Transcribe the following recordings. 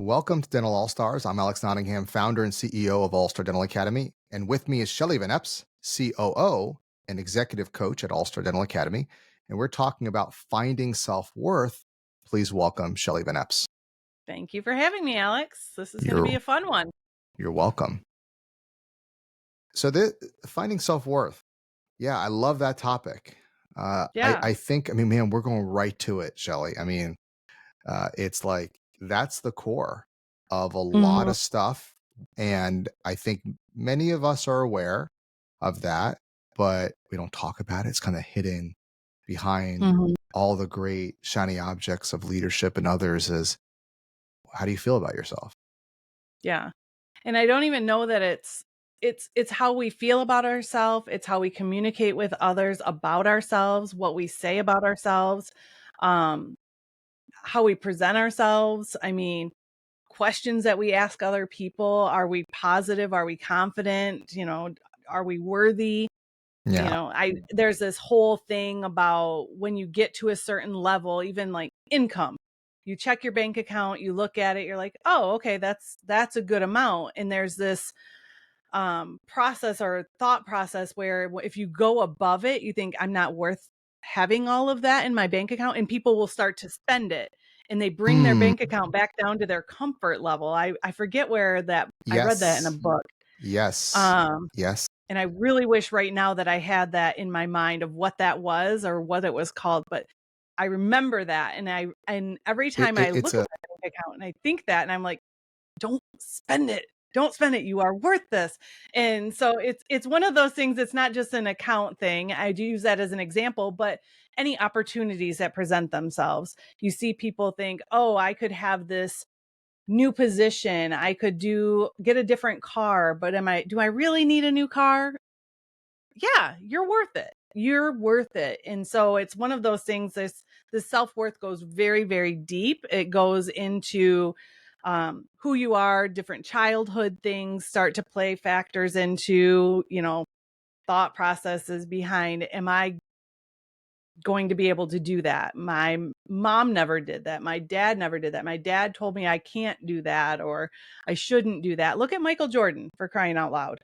Welcome to Dental All Stars. I'm Alex Nottingham, founder and CEO of All Star Dental Academy. And with me is Shelly VanEpps, COO and executive coach at All Star Dental Academy. And we're talking about finding self worth. Please welcome Shelly VanEpps. Thank you for having me, Alex. This is going to You're, be a fun one. you're welcome. So, finding self worth. Yeah, I love that topic. Yeah. I think, man, we're going right to it, Shelly. It's like that's the core of a lot Mhm. of stuff. And I think many of us are aware of that, but we don't talk about it. It's kind of hidden behind Mhm. all the great shiny objects of leadership and others. Is how do you feel about yourself? Yeah. And I don't even know that it's how we feel about ourselves, it's how we communicate with others about ourselves, what we say about ourselves, um how we present ourselves. I mean, questions that we ask other people, are we positive, are we confident, are we worthy? Yeah. I there's this whole thing about when you get to a certain level, even like income, you check your bank account, you look at it, you're like, oh, okay, that's a good amount. And there's this process or thought process where if you go above it, you think I'm not worth having all of that in my bank account, and people will start to spend it, and they bring their Mm, bank account back down to their comfort level. I forget where that I read that in a yes. book. Yes. Um Yes. and I really wish right now that I had that in my mind of what that was or what it was called, but I remember that, and every time I It's look at a my bank account and I think that, and I'm like, "Don't spend it. Don't spend it. You are worth this." And so it's one of those things. It's not just an account thing. I do use that as an example, but any opportunities that present themselves, you see people think, "Oh, I could have this new position. I could get a different car, but do I really need a new car?" Yeah, you're worth it. You're worth it. And so it's one of those things. This self-worth goes very, very deep. It goes into who you are, different childhood things start to play factors into, thought processes behind, am I going to be able to do that? My mom never did that. My dad never did that. My dad told me I can't do that or I shouldn't do that. Look at Michael Jordan, for crying out loud.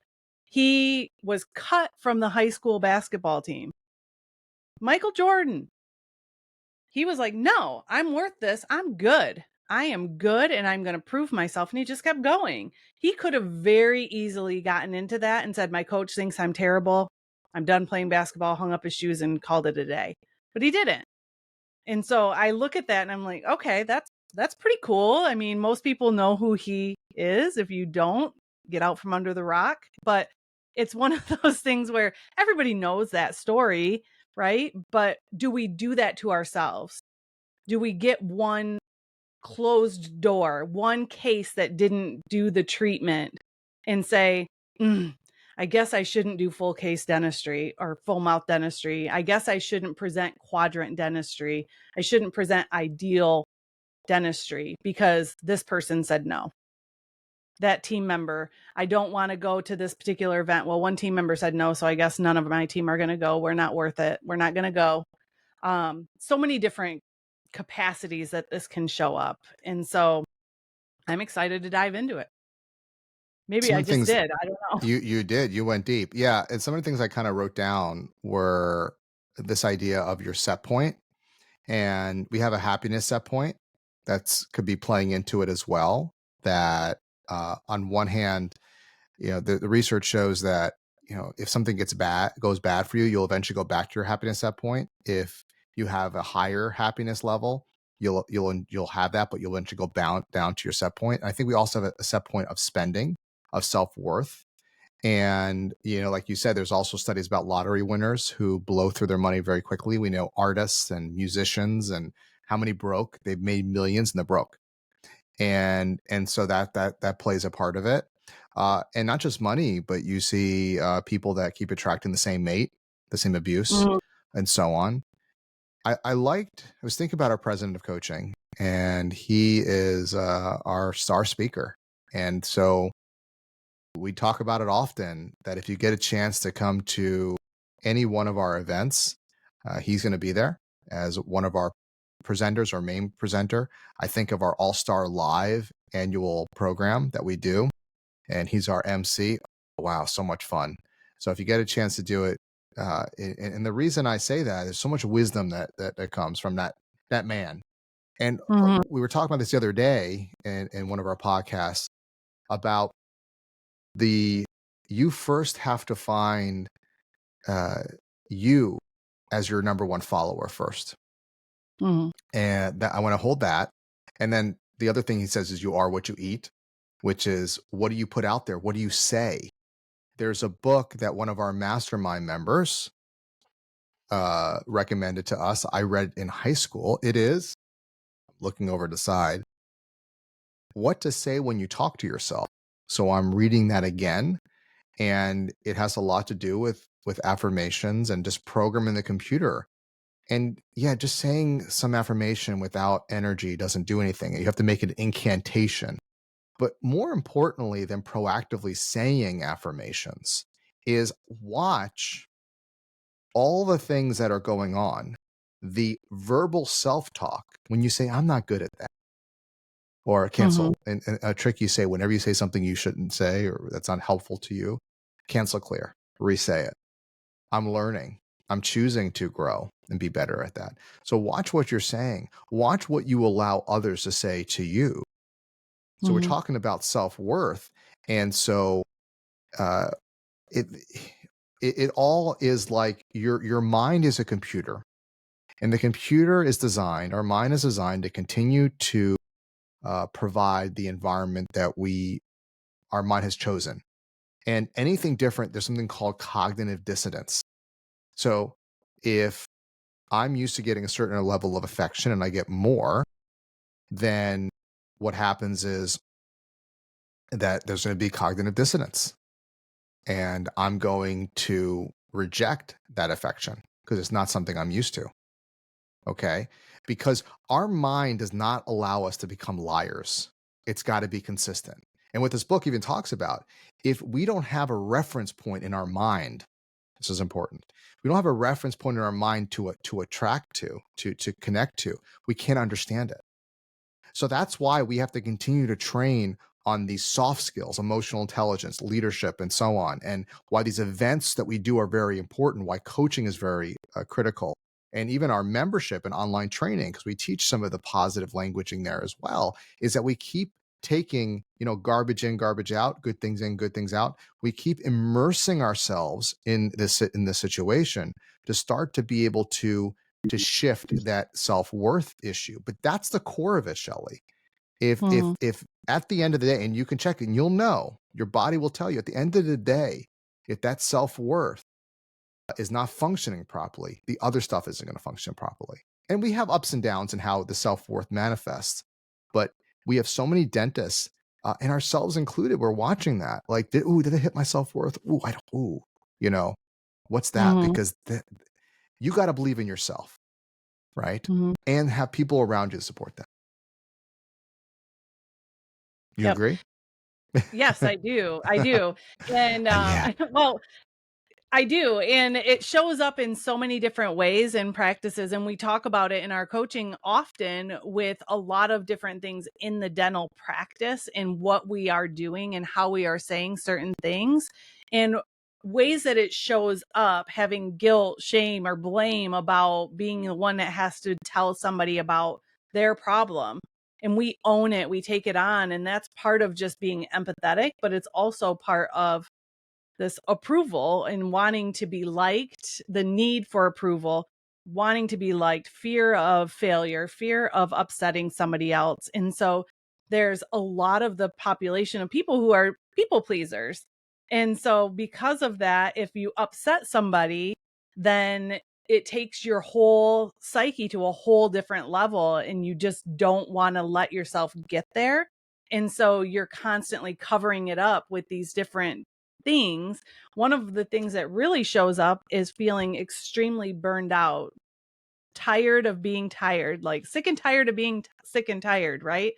He was cut from the high school basketball team. Michael Jordan. He was like, "No, I'm worth this. I'm good. I am good and I'm going to prove myself." And he just kept going. He could have very easily gotten into that and said, "My coach thinks I'm terrible. I'm done playing basketball," hung up his shoes and called it a day. But he didn't. And so I look at that and I'm like, "Okay, that's pretty cool." I mean, most people know who he is. If you don't, get out from under the rock. But it's one of those things where everybody knows that story, right? But do we do that to ourselves? Do we get one closed door, one case that didn't do the treatment and say, I guess I shouldn't do full case dentistry or full mouth dentistry. I guess I shouldn't present quadrant dentistry. I shouldn't present ideal dentistry because this person said no. That team member, I don't want to go to this particular event. Well, one team member said no, so I guess none of my team are going to go. We're not worth it. We're not going to go. So many different capacities that this can show up. And so I'm excited to dive into it. Maybe some I of the just things did. I don't know. you did. You went deep. Yeah, and some of the things I kind of wrote down were this idea of your set point, and we have a happiness set point that's could be playing into it as well. That on one hand, the research shows that if something goes bad for you, you'll eventually go back to your happiness set point. If you have a higher happiness level, you'll have that, but you'll eventually go down to your set point. I think we also have a set point of spending, of self-worth. And, like you said, there's also studies about lottery winners who blow through their money very quickly. We know artists and musicians and how many broke. They've made millions and they're broke. And so that plays a part of it. And not just money, but you see people that keep attracting the same mate, the same abuse, Mhm. and so on. I was thinking about our president of coaching, and he is our star speaker. And so we talk about it often that if you get a chance to come to any one of our events, he's going to be there as one of our presenters or main presenter, I think of our All-Star Live annual program that we do, and he's our MC. Wow, so much fun. So if you get a chance to do it, and the reason I say that, there's so much wisdom that comes from that man. And Mhm. we were talking about this the other day in one of our podcasts about the you first have to find uh, you as your number one follower first. Mhm. And that I want to hold that. And then the other thing he says is you are what you eat, which is what do you put out there? What do you say? There's a book that one of our mastermind members recommended to us. I read in high school. It is looking over the side, What to Say When You Talk to Yourself. So I'm reading that again, and it has a lot to do with affirmations and just programming the computer. And yeah, just saying some affirmation without energy doesn't do anything. You have to make an incantation. But more importantly than proactively saying affirmations is watch all the things that are going on. The verbal self-talk when you say, I'm not good at that, or Mhm. cancel. And a trick you say whenever you say something you shouldn't say or that's not helpful to you, cancel clear, re-say it. I'm learning. I'm choosing to grow and be better at that. So watch what you're saying. Watch what you allow others to say to you. So we're Mhm. talking about self-worth. And so uh, it, it all is like your mind is a computer, and the computer is designed, our mind is designed to continue to provide the environment that our mind has chosen. And anything different, there's something called cognitive dissonance. So if I'm used to getting a certain level of affection and I get more, then what happens is that there's going to be cognitive dissonance. And I'm going to reject that affection because it's not something I'm used to. Okay. Because our mind does not allow us to become liars. It's got to be consistent. And what this book even talks about, if we don't have a reference point in our mind, this is important. We don't have a reference point in our mind to attract to connect to. We can't understand it. So that's why we have to continue to train on these soft skills, emotional intelligence, leadership, and so on. And why these events that we do are very important, why coaching is very critical. And even our membership and online training, because we teach some of the positive languaging there as well, is that we keep taking, garbage in, garbage out, good things in, good things out. We keep immersing ourselves in this situation to start to be able to shift that self-worth issue. But that's the core of it, Shelly. Mhm. If at the end of the day, and you can check it and you'll know, your body will tell you at the end of the day, if that self-worth is not functioning properly, the other stuff isn't going to function properly. And we have ups and downs in how the self-worth manifests. But we have so many dentists, and ourselves included, we're watching that. Like, did it hit my self-worth? Ooh, I don't, you know, what's that? Mhm. Because you got to believe in yourself, right? Mhm. And have people around you to support that. You Yep. agree? Yes, I do. I do. And Yeah. well, I do. And it shows up in so many different ways and practices. And we talk about it in our coaching often with a lot of different things in the dental practice and what we are doing and how we are saying certain things and ways that it shows up having guilt, shame, or blame about being the one that has to tell somebody about their problem. And we own it, we take it on. And that's part of just being empathetic, but it's also part of this approval and wanting to be liked, the need for approval, wanting to be liked, fear of failure, fear of upsetting somebody else. And so there's a lot of the population of people who are people pleasers. And so because of that, if you upset somebody, then it takes your whole psyche to a whole different level and you just don't want to let yourself get there. And so you're constantly covering it up with these different things. One of the things that really shows up is feeling extremely burned out, tired of being tired, like sick and tired of being sick and tired, right?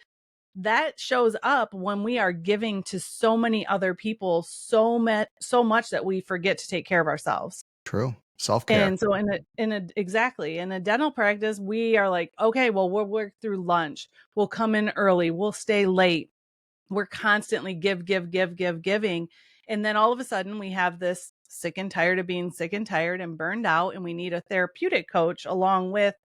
That shows up when we are giving to so many other people so much that we forget to take care of ourselves. True. Self-care. And so in a dental practice, we are like, okay, well, we'll work through lunch. We'll come in early. We'll stay late. We're constantly giving. And then all of a sudden we have this sick and tired of being sick and tired and burned out. And we need a therapeutic coach along with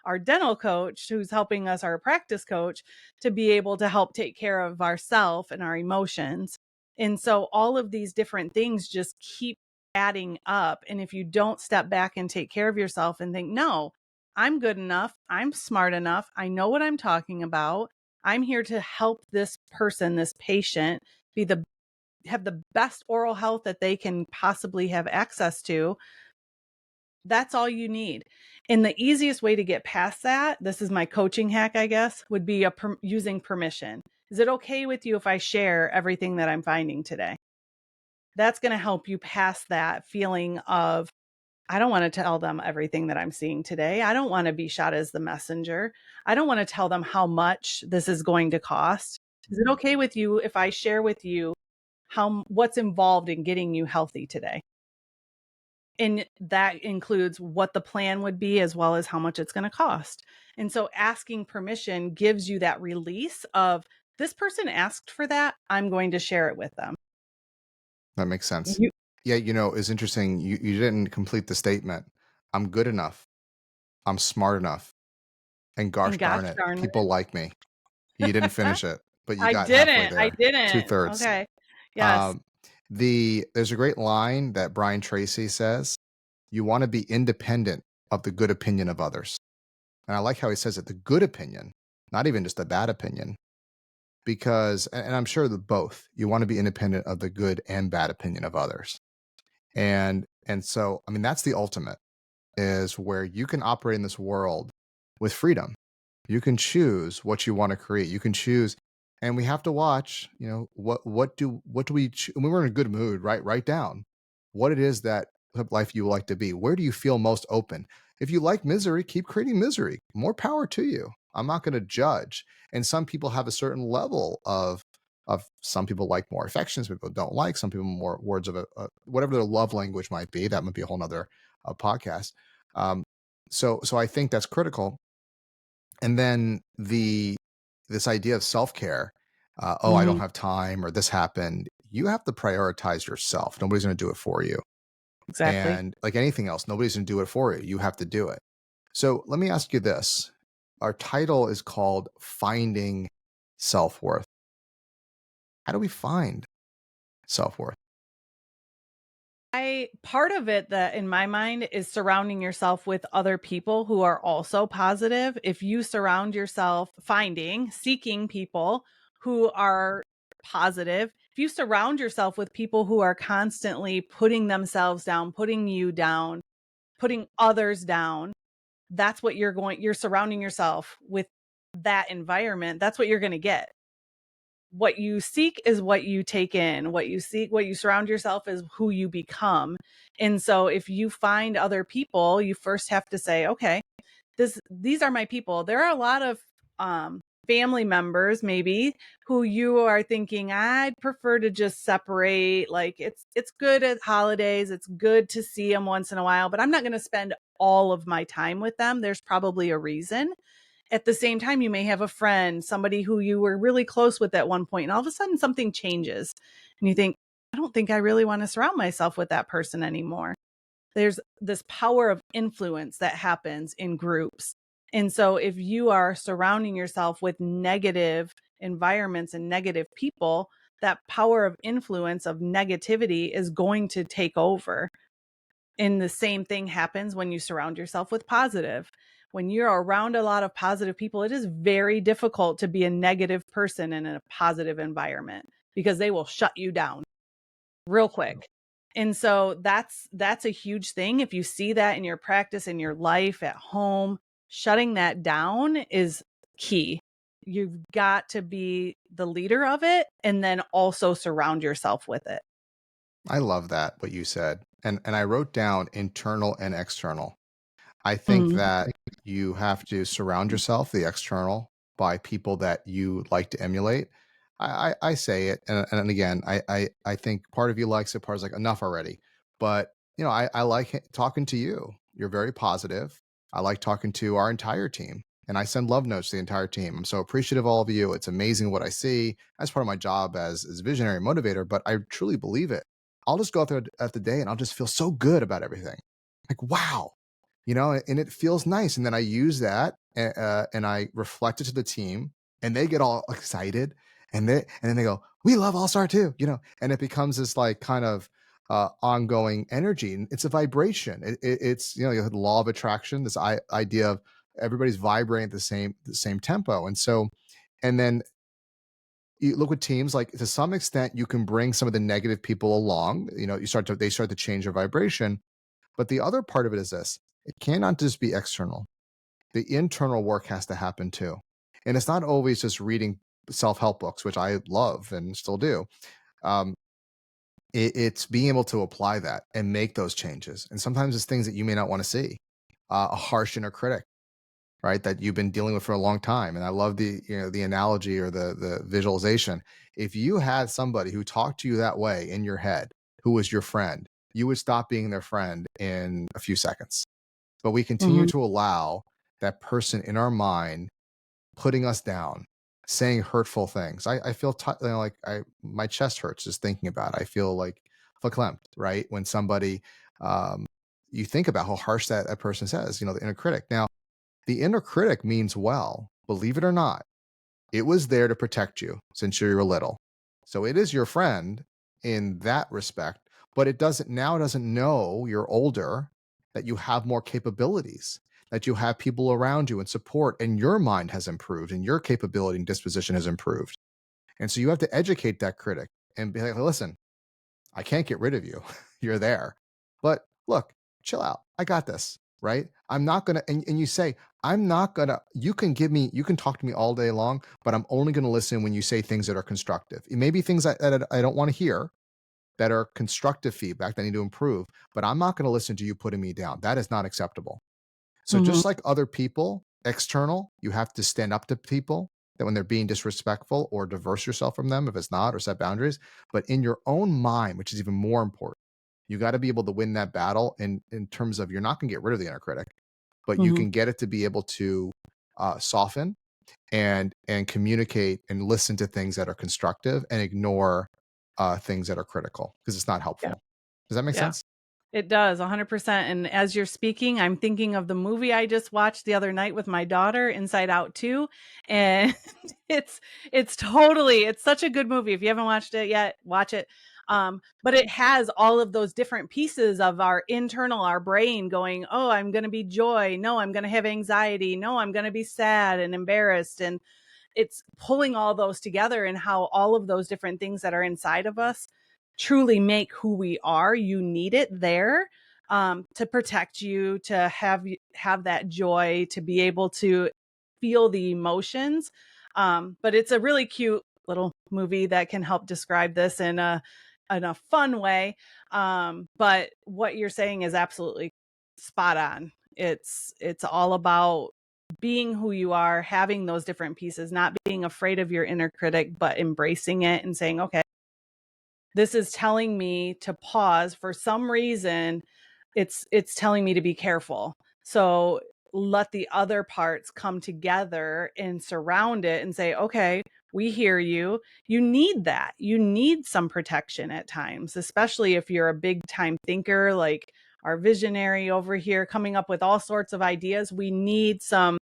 our dental coach who's helping us, our practice coach, to be able to help take care of ourselves and our emotions. And so all of these different things just keep adding up. And if you don't step back and take care of yourself and think, no, I'm good enough, I'm smart enough, I know what I'm talking about, I'm here to help this person, this patient, have the best oral health that they can possibly have access to. That's all you need. And the easiest way to get past that, this is my coaching hack, I guess, would be using permission. Is it okay with you if I share everything that I'm finding today? That's going to help you past that feeling of, I don't want to tell them everything that I'm seeing today. I don't want to be shot as the messenger. I don't want to tell them how much this is going to cost. Is it okay with you if I share with you what's involved in getting you healthy today? And that includes what the plan would be as well as how much it's going to cost. And so asking permission gives you that release of, this person asked for that, I'm going to share it with them. That makes sense. You, Yeah, it's interesting. You didn't complete the statement. I'm good enough. I'm smart enough. And and gosh gosh darn it, darn people like me. You didn't finish it, but you got halfway I there. didn't. 2/3. Okay. Yes. Um, there's a great line that Brian Tracy says, "You wanna be independent of the good opinion of others." And I like how he says it, the good opinion, not even just a bad opinion, because and I'm sure that both, you wanna be independent of the good and bad opinion of others. And so, I mean, that's the ultimate, is where you can operate in this world with freedom. You can choose what you want to create. You can choose, and we have to watch. What do we? When we're in a good mood, right? Write down what it is that life you would like to be. Where do you feel most open? If you like misery, keep creating misery. More power to you. I'm not going to judge. And some people have a certain level of some people like more affection, some people don't like, some people more words of whatever their love language might be. That might be a whole nother podcast. um, so I think that's critical. And then this idea of self-care, oh, I don't Mhm. have time, or this happened. You have to prioritize yourself. Nobody's going to do it for you. Exactly. And like anything else, nobody's going to do it for you. You have to do it. So let me ask you this. Our title is called Finding Self-Worth. How do we find self-worth? I part of it that in my mind is surrounding yourself with other people who are also positive. If you surround yourself seeking people who are positive, if you surround yourself with people who are constantly putting themselves down, putting you down, putting others down, that's what you're surrounding yourself with, that environment. That's what you're going to get. What you seek is what you take in. What you surround yourself is who you become. And so if you find other people, you first have to say, okay, these are my people. There are a lot of family members maybe who you are thinking, I'd prefer to just separate. Like it's good at holidays, it's good to see them once in a while, but I'm not going to spend all of my time with them. There's probably a reason. At the same time, you may have a friend, somebody who you were really close with at one point, and all of a sudden something changes and you think, I don't think I really want to surround myself with that person anymore. There's this power of influence that happens in groups. And so if you are surrounding yourself with negative environments and negative people, that power of influence of negativity is going to take over. And the same thing happens when you surround yourself with positive. When you're around a lot of positive people, it is very difficult to be a negative person in a positive environment because they will shut you down real quick. And so that's a huge thing. If you see that in your practice, in your life, at home, shutting that down is key. You've got to be the leader of it and then also surround yourself with it. I love that, what you said. And I wrote down internal and external. I think Mhm. that you have to surround yourself, the external, by people that you like to emulate. I say it, and again, I think part of you likes it, part is like enough already. But I like talking to you. You're very positive. I like talking to our entire team. And I send love notes to the entire team. I'm so appreciative of all of you. It's amazing what I see. That's part of my job as visionary motivator, but I truly believe it. I'll just go out there at the day and I'll just feel so good about everything. Like, wow, and it feels nice. And then I use that and I reflect it to the team and they get all excited and then they go, we love All Star too, and it becomes this like kind of ongoing energy. And it's a vibration. It's you have the law of attraction, this idea of everybody's vibrating at the same tempo. And so, and then you look with teams, like to some extent, you can bring some of the negative people along. They start to change their vibration. But the other part of it is this: it cannot just be external. The internal work has to happen too. And it's not always just reading self-help books, which I love and still do. Um, it's being able to apply that and make those changes. And sometimes it's things that you may not want to see. A harsh inner critic, right? That you've been dealing with for a long time. And I love the analogy or the visualization. If you had somebody who talked to you that way in your head, who was your friend, you would stop being their friend in a few seconds. But we continue Mhm. to allow that person in our mind putting us down, saying hurtful things. I feel like my chest hurts just thinking about it. I feel like verklempt, right? When somebody, um, you think about how harsh that person says, the inner critic. Now, the inner critic means well, believe it or not. It was there to protect you since you were little. So it is your friend in that respect, but it doesn't know you're older, that you have more capabilities, that you have people around you and support, and your mind has improved and your capability and disposition has improved. And so you have to educate that critic and be like, listen, I can't get rid of you. You're there. But look, chill out. I got this, right? I'm not going to, and you say, I'm not going to, you can talk to me all day long, but I'm only going to listen when you say things that are constructive. It may be things that I don't want to hear, that are constructive feedback that I need to improve, but I'm not going to listen to you putting me down. That is not acceptable. So Mhm. just like other people, external, you have to stand up to people that when they're being disrespectful, or diverse yourself from them if it's not, or set boundaries. But in your own mind, which is even more important, you got to be able to win that battle in terms of, you're not going to get rid of the inner critic, but you Mhm. can get it to be able to soften and communicate and listen to things that are constructive and ignore things that are critical, because it's not Yeah. helpful. Does that make Yeah. sense? It does, 100%, and as you're speaking, I'm thinking of the movie I just watched the other night with my daughter, Inside Out 2, and it's it's such a good movie. If you haven't watched it yet, watch it. But it has all of those different pieces of our brain going, "Oh, I'm gonna be joy. No, I'm gonna have anxiety. No, I'm gonna be sad and embarrassed," and it's pulling all those together, and how all of those different things that are inside of us truly make who we are. You need it there, to protect you, to have that joy, to be able to feel the emotions. But it's a really cute little movie that can help describe this in a fun way. But what you're saying is absolutely spot on. It's all about being who you are, having those different pieces, not being afraid of your inner critic, but embracing it and saying, okay, this is telling me to pause for some reason. It's telling me to be careful. So let the other parts come together and surround it and say, okay, we hear you. You need that. You need some protection at times, especially if you're a big time thinker like our visionary over here coming up with all sorts of ideas. We need some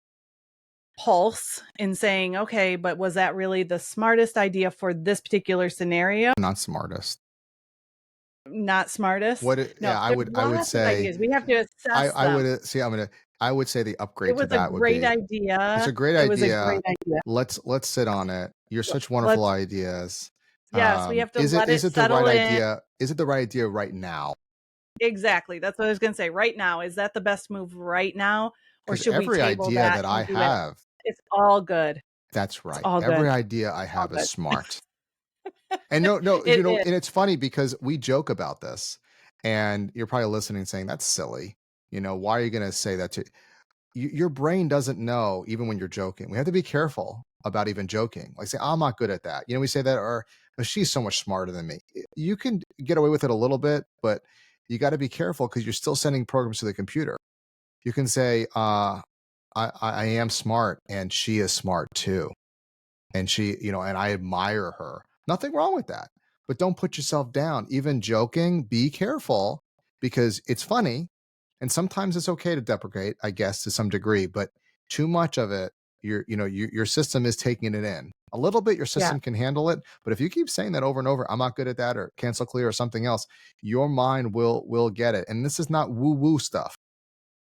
pulse in saying, okay, but was that really the smartest idea for this particular scenario? Not smartest. Not smartest. No, Yeah, I there's would I would lots of say ideas. We have to assess I them. would see. I would say the It upgrade to was a that would great be, it's a idea. great It was a idea. great idea. Let's sit on it. You're such wonderful Let's ideas. Yes, we have to Is it let is it it the settle right in. idea? Is it the right idea right now? Exactly. That's what I was gonna say. Right now, is that the best move right now, or Because should we every table idea that that I and do it? have, It's all good. that's It's right. all Every good. idea I It's all have is good. smart. And no, no, It is. and it's funny because we joke about this, and you're probably listening saying, that's silly. Why are you going to say that to your brain doesn't know, even when you're joking. We have to be careful about even joking. Like say, I'm not good at that. We say that, or "Oh, she's so much smarter than me." You can get away with it a little bit, but you got to be careful because you're still sending programs to the computer. You can say, I am smart and she is smart too. And she, and I admire her. Nothing wrong with that. But don't put yourself down. Even joking, be careful because it's funny. And sometimes it's okay to deprecate, I guess, to some degree, but too much of it, your system is taking it in. A little bit, your Yeah. system can handle it. But if you keep saying that over and over, I'm not good at that, or cancel clear or something else, your mind will get it. And this is not woo-woo stuff.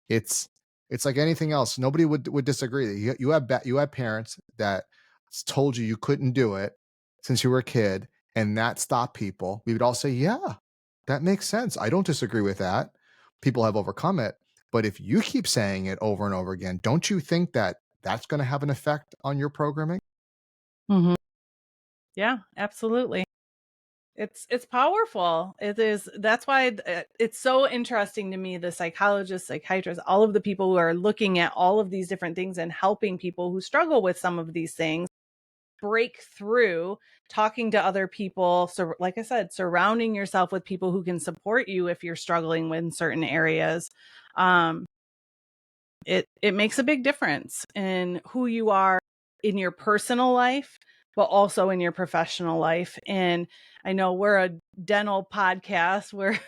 It's like anything else. Nobody would disagree. You had parents that told you couldn't do it since you were a kid, and that stopped people. We would all say, "Yeah, that makes sense. I don't disagree with that." People have overcome it, but if you keep saying it over and over again, don't you think that that's going to have an effect on your programming? Mhm. Yeah, absolutely. It's powerful. It is. That's why it's so interesting to me, the psychologists, psychiatrists, all of the people who are looking at all of these different things and helping people who struggle with some of these things break through, talking to other people. So like I said, surrounding yourself with people who can support you if you're struggling with certain areas. Um, it makes a big difference in who you are in your personal life, but also in your professional life. And I know we're a dental podcast where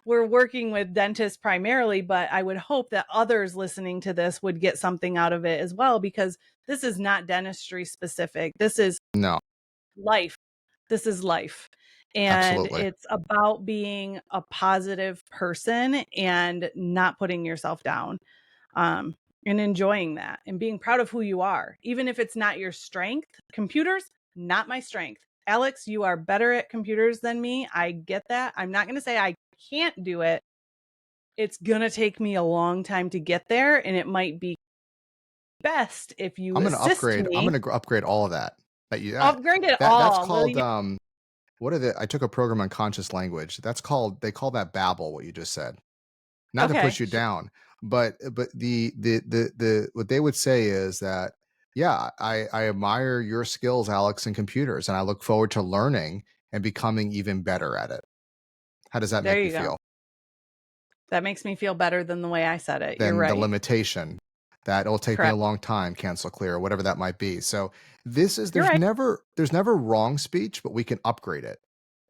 we're working with dentists primarily, but I would hope that others listening to this would get something out of it as well, because this is not dentistry specific. This is No, life. This is life. And absolutely. it's about being a positive person and not putting yourself down, um, and enjoying that and being proud of who you are, even if it's not your strength. Computers, not my strength. Alex, you are better at computers than me. I get that. I'm not going to say I can't do it. It's going to take me a long time to get there. And it might be best if you I'm going to assist upgrade. I'm me. going to upgrade all of that. Upgrade it That's all. Will called you? what are the I took a program on conscious language. They call that babble, what you just said. Not to Okay. push you down, but the what they would say is that, yeah, I admire your skills, Alex, in computers, and I look forward to learning and becoming even better at it. How does that There make you you go. feel? That makes me feel better than the way I said it. You're Then the right. limitation that it'll take me a Correct. long time, cancel clear, or whatever that might be. So You're right. there's never wrong speech, but we can upgrade it.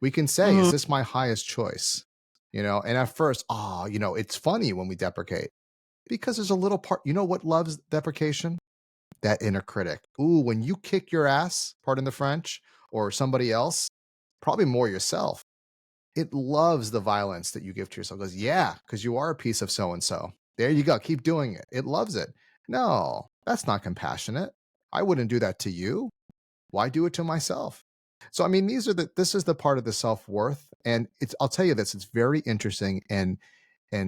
We can say, is Mhm. this my highest choice? And at first, it's funny when we deprecate because there's a little part, what loves deprecation? That inner critic. Ooh, when you kick your ass, pardon the French, or somebody else, probably more yourself, it loves the violence that you give to yourself. It goes, yeah, because you are a piece of so and so. There you go. Keep doing it. It loves it. No, that's not compassionate. I wouldn't do that to you. Why do it to myself? So I mean, this is the part of the self-worth. And I'll tell you this, it's very interesting. And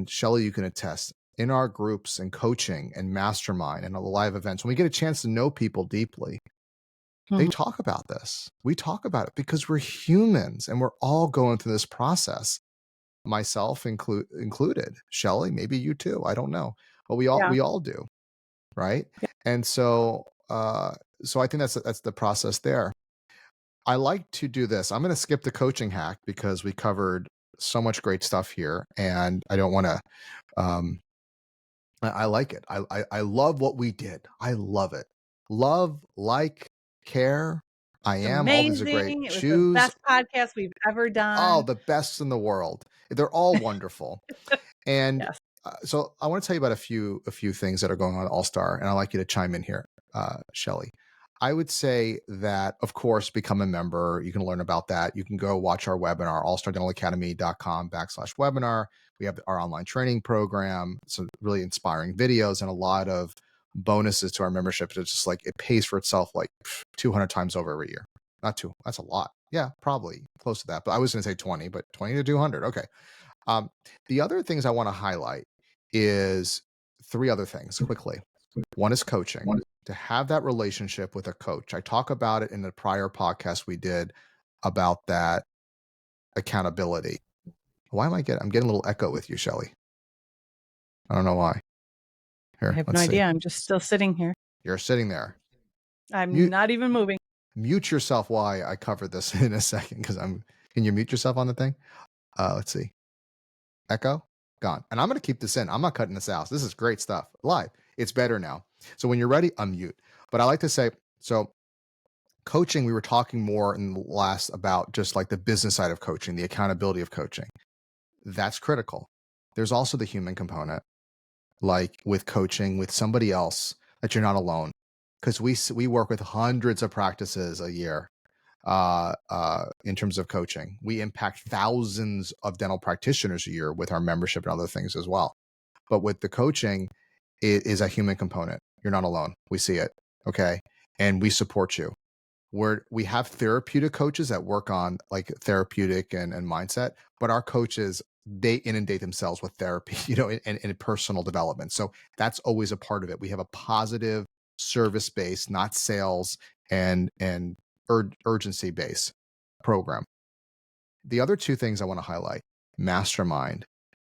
Shelly, you can attest, in our groups and coaching and mastermind and the live events, when we get a chance to know people deeply, they Mhm. talk about this. We talk about it because we're humans and we're all going through this process, myself included. Shelly, maybe you too. I don't know, but Yeah. we all do, right? And so I think that's the process there. I like to do this. I'm going to skip the coaching hack because we covered so much great stuff here, and I don't want to. Um, I like it. I love what we did. I love it. Love, like, care. I It's am. All these are great. amazing. It was the Choose. best podcast we've ever Oh, done. the best in the world. They're all wonderful. And Yes. so I want to tell you about a few things that are going on at All Star, and I'd like you to chime in here, Shelly. I would say that, of course, become a member. You can learn about that. You can go watch our webinar, allstardentalacademy.com/webinar. We have our online training program, some really inspiring videos, and a lot of bonuses to our membership. It's just like it pays for itself like 200 times over every year. Not two. That's a lot. Yeah, probably close to that. But I was going to say 20, but 20 to 200. Okay. Um, the other things I want to highlight is three other things quickly. One is coaching, to have that relationship with a coach. I talk about it in the prior podcast we did about that accountability. Why am I'm getting a little echo with you, Shelly. I don't know why. I Here, have no let's see. idea. I'm just still sitting here. You're sitting there. I'm Mute not even moving. mute yourself while I cover this in a second because can you mute yourself on the thing? Let's see. Echo, gone. And I'm going to keep this in. I'm not cutting this out. This is great stuff. Live. It's better now. So when you're ready, unmute. But I like to say, so coaching, we were talking more in the last about just like the business side of coaching, the accountability of coaching. That's critical. There's also the human component, like with coaching with somebody else, that you're not alone. Because we work with hundreds of practices a year in terms of coaching. We impact thousands of dental practitioners a year with our membership and other things as well. But with the coaching, it is a human component. You're not alone. We see it. Okay. And we support you. We have therapeutic coaches that work on like therapeutic and mindset, but our coaches, they inundate themselves with therapy, and personal development. So that's always a part of it. We have a positive service base, not sales and urgency based program. The other two things I want to highlight: mastermind.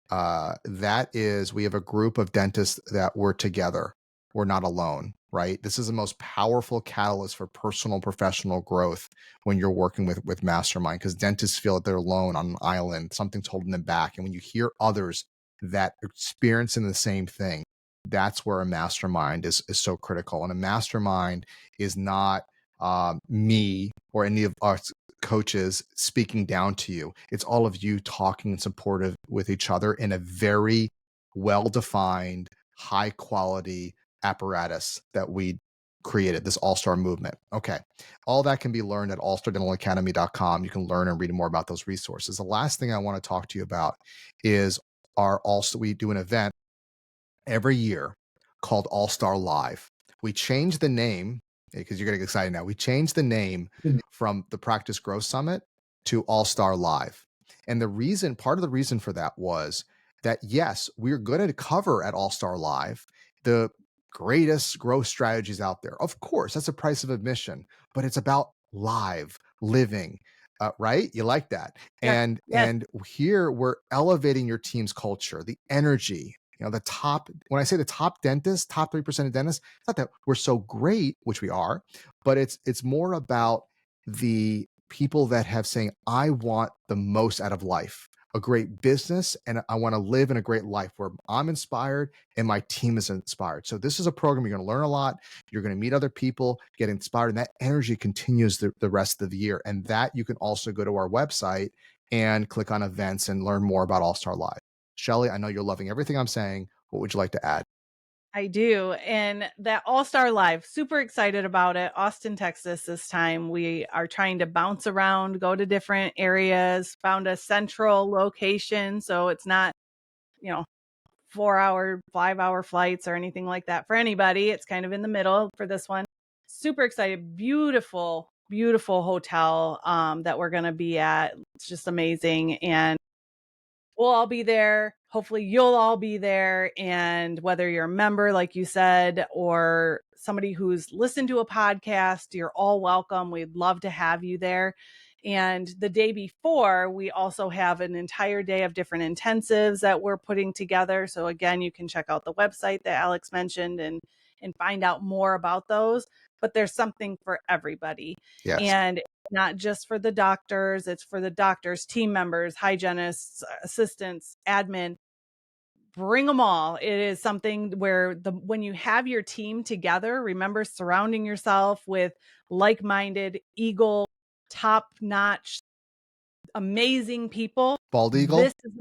That is, we have a group of dentists that we're together. We're not alone, right? This is the most powerful catalyst for personal and professional growth when you're working with mastermind, because dentists feel that they're alone on an island, something's holding them back. And when you hear others that are experiencing the same thing, that's where a mastermind is so critical. And a mastermind is not me or any of us coaches speaking down to you. It's all of you talking and supportive with each other in a very well-defined, high quality apparatus that we created, this all-star movement. Okay. All that can be learned at allstardentalacademy.com. You can learn and read more about those resources. The last thing I want to talk to you about is we do an event every year called All Star Live. We changed the name because you're getting excited now. We changed the name from the Practice Growth Summit to All Star Live. And part of the reason for that was that, yes, we're going to cover at All Star Live the greatest growth strategies out there. Of course, that's the price of admission, but it's about live living. Right? You like that. Yes. And here we're elevating your team's culture, the energy, when I say the top dentists, top 3% of dentists, it's not that we're so great, which we are, but it's more about the people that have saying, I want the most out of life, a great business, and I want to live in a great life where I'm inspired and my team is inspired. So this is a program you're going to learn a lot. You're going to meet other people, get inspired, and that energy continues the rest of the year. And that you can also go to our website and click on events and learn more about All Star Live. Shelly, I know you're loving everything I'm saying. What would you like to add? I do. And that All Star Live, super excited about it. Austin, Texas this time. We are trying to bounce around, go to different areas, found a central location. So it's not, 4-hour, 5-hour flights or anything like that for anybody. It's kind of in the middle for this one. Super excited. Beautiful, beautiful hotel that we're going to be at. It's just amazing. And we'll all be there. Hopefully you'll all be there. And whether you're a member, like you said, or somebody who's listened to a podcast, you're all welcome. We'd love to have you there. And the day before, we also have an entire day of different intensives that we're putting together. So again, you can check out the website that Alex mentioned and find out more about those. But there's something for everybody. Yes. And not just for the doctors, it's for the doctors, team members, hygienists, assistants, admin. Bring them all. It is something where when you have your team together, remember surrounding yourself with like-minded, eagle, top-notch, amazing people. Bald eagle? This is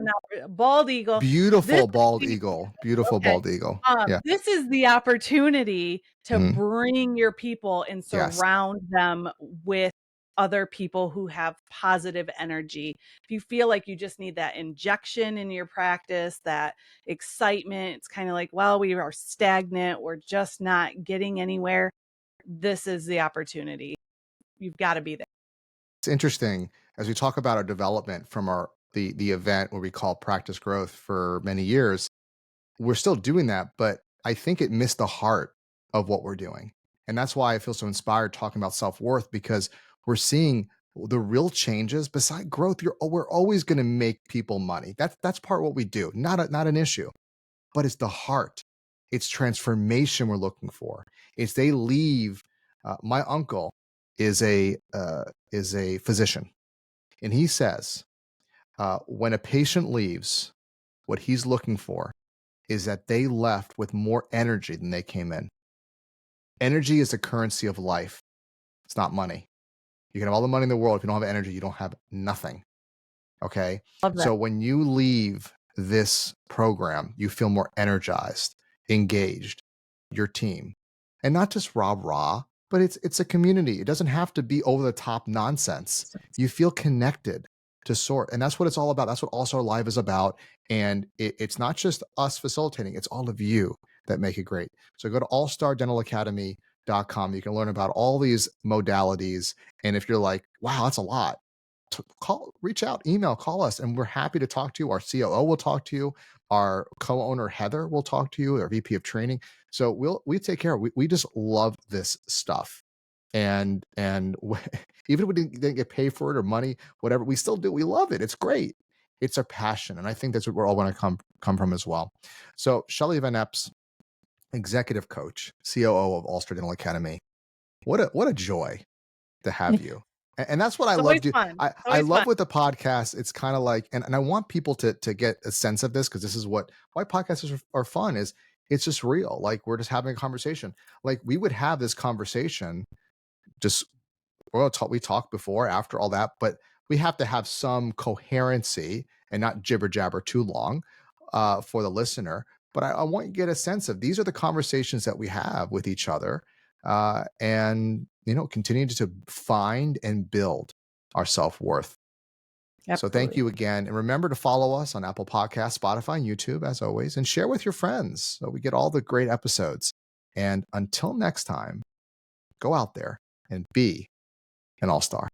bald eagle. Beautiful bald eagle. Beautiful Okay. bald eagle. Yeah. This is the opportunity to Mhm. bring your people and Yes. surround them with other people who have positive energy. If you feel like you just need that injection in your practice, that excitement, it's kind of like, well, we are stagnant, we're just not getting anywhere. This is the opportunity. You've got to be there. It's interesting as we talk about our development from the event where we call practice growth for many years. We're still doing that, but I think it missed the heart of what we're doing. And that's why I feel so inspired talking about self-worth, because we're seeing the real changes. Beside growth, we're always going to make people money. That's part of what we do. Not an issue, but it's the heart. It's transformation we're looking for. It's they leave. My uncle is a physician, and he says when a patient leaves, what he's looking for is that they left with more energy than they came in. Energy is the currency of life. It's not money. You can have all the money in the world. If you don't have energy, you don't have nothing. Okay. Love that. So when you leave this program, you feel more energized, engaged, your team, and not just rah rah, but it's a community. It doesn't have to be over the top nonsense. You feel connected to sort, and that's what it's all about. That's what All Star Live is about. And it's not just us facilitating; it's all of you that make it great. So go to allstardentalacademy.com. You can learn about all these modalities. And if you're like, wow, that's a lot, reach out, email, call us, and we're happy to talk to you. Our COO will talk to you. Our co-owner Heather will talk to you. Our VP of training. So we take care. We just love this stuff, and even if we didn't get paid for it or money, whatever, we still do. We love it. It's great. It's our passion, and I think that's what we're all going to come from as well. So Shelly VanEpps, executive coach, COO of All Star Dental Academy. What a joy to have you. And that's what I It's love always do. fun. It's I always fun. love with the podcast. It's kind of like, and I want people to get a sense of this, because this is why podcasts are fun, is it's just real. Like, we're just having a conversation. Like, we would have this conversation just, we talked before, after all that, but we have to have some coherency and not jibber jabber too long for the listener. But I want you to get a sense of, these are the conversations that we have with each other, and continue to find and build our self-worth. So thank you again. And remember to follow us on Apple Podcasts, Spotify, and YouTube, as always, and share with your friends so we get all the great episodes. And until next time, go out there and be an all-star.